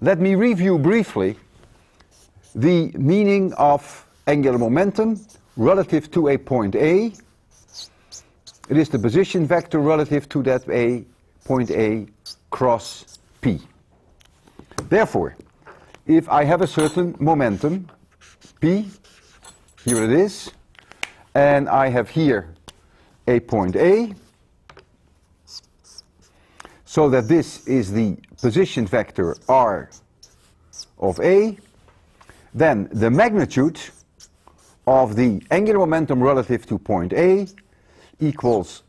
let me review briefly the meaning of angular momentum relative to a point A. It is the position vector relative to that point A cross P. Therefore, if I have a certain momentum, P, here it is, and I have here a point A, so that this is the position vector R of A, then the magnitude of the angular momentum relative to point A equals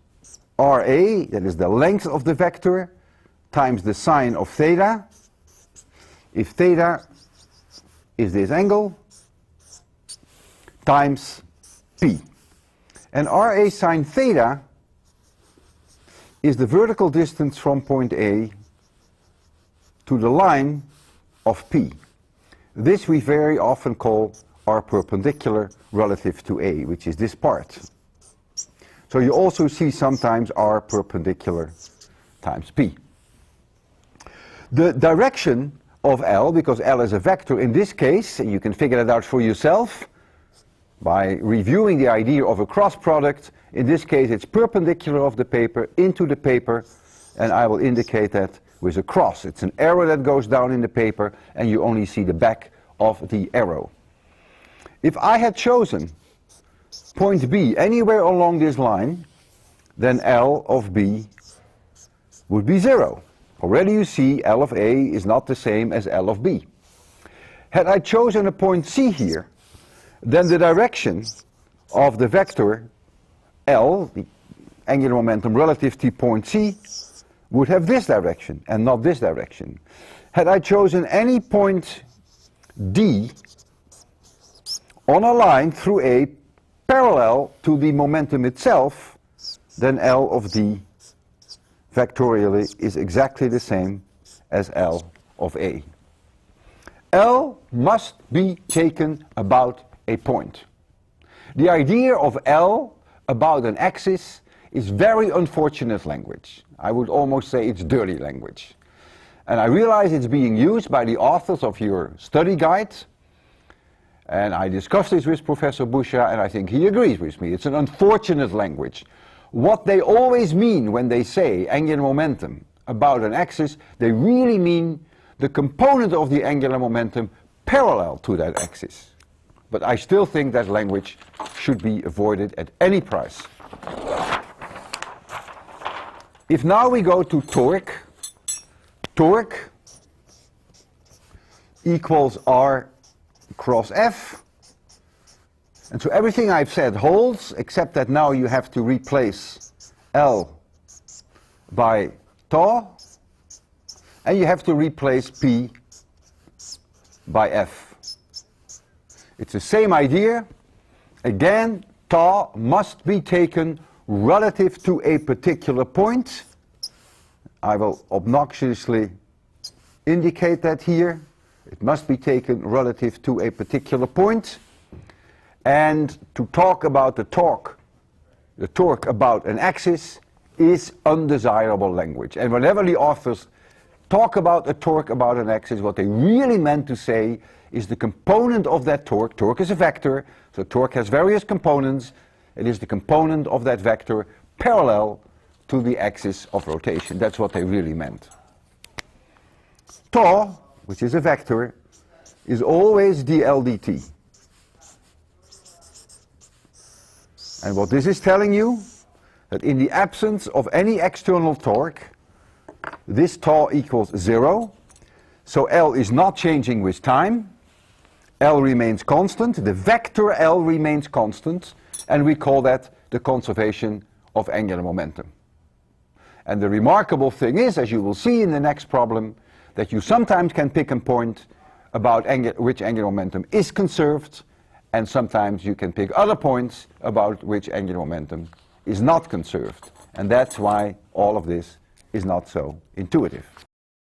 RA, that is the length of the vector, times the sine of theta. If theta is this angle, times P. And RA sine theta is the vertical distance from point A to the line of P. This we very often call R perpendicular relative to A, which is this part. So you also see sometimes R perpendicular times P. The direction of L, because L is a vector in this case, and you can figure that out for yourself by reviewing the idea of a cross product. In this case it's perpendicular of the paper into the paper, and I will indicate that with a cross. It's an arrow that goes down in the paper and you only see the back of the arrow. If I had chosen point B anywhere along this line, then L of B would be 0. Already you see L of A is not the same as L of B. Had I chosen a point C here, then the direction of the vector L, the angular momentum relative to point C, would have this direction and not this direction. Had I chosen any point D on a line through A parallel to the momentum itself, then L of D vectorially is exactly the same as L of A. L must be taken about a point. The idea of L about an axis is very unfortunate language. I would almost say it's dirty language. And I realize it's being used by the authors of your study guide. And I discussed this with Professor Busha, and I think he agrees with me. It's an unfortunate language. What they always mean when they say angular momentum about an axis, they really mean the component of the angular momentum parallel to that axis. But I still think that language should be avoided at any price. If now we go to torque, torque equals R cross F. And so everything I've said holds, except that now you have to replace L by tau, and you have to replace P by F. It's the same idea. Again, tau must be taken relative to a particular point. I will obnoxiously indicate that here. It must be taken relative to a particular point. And to talk about the torque about an axis is undesirable language. And whenever the authors talk about a torque about an axis, what they really meant to say is the component of that torque. Torque is a vector, so torque has various components. It is the component of that vector parallel to the axis of rotation. That's what they really meant. Tau, which is a vector, is always dl dt. And what this is telling you, that in the absence of any external torque, this tau equals 0. So L is not changing with time. L remains constant. The vector L remains constant. And we call that the conservation of angular momentum. And the remarkable thing is, as you will see in the next problem, that you sometimes can pick a point about which angular momentum is conserved, and sometimes you can pick other points about which angular momentum is not conserved. And that's why all of this is not so intuitive.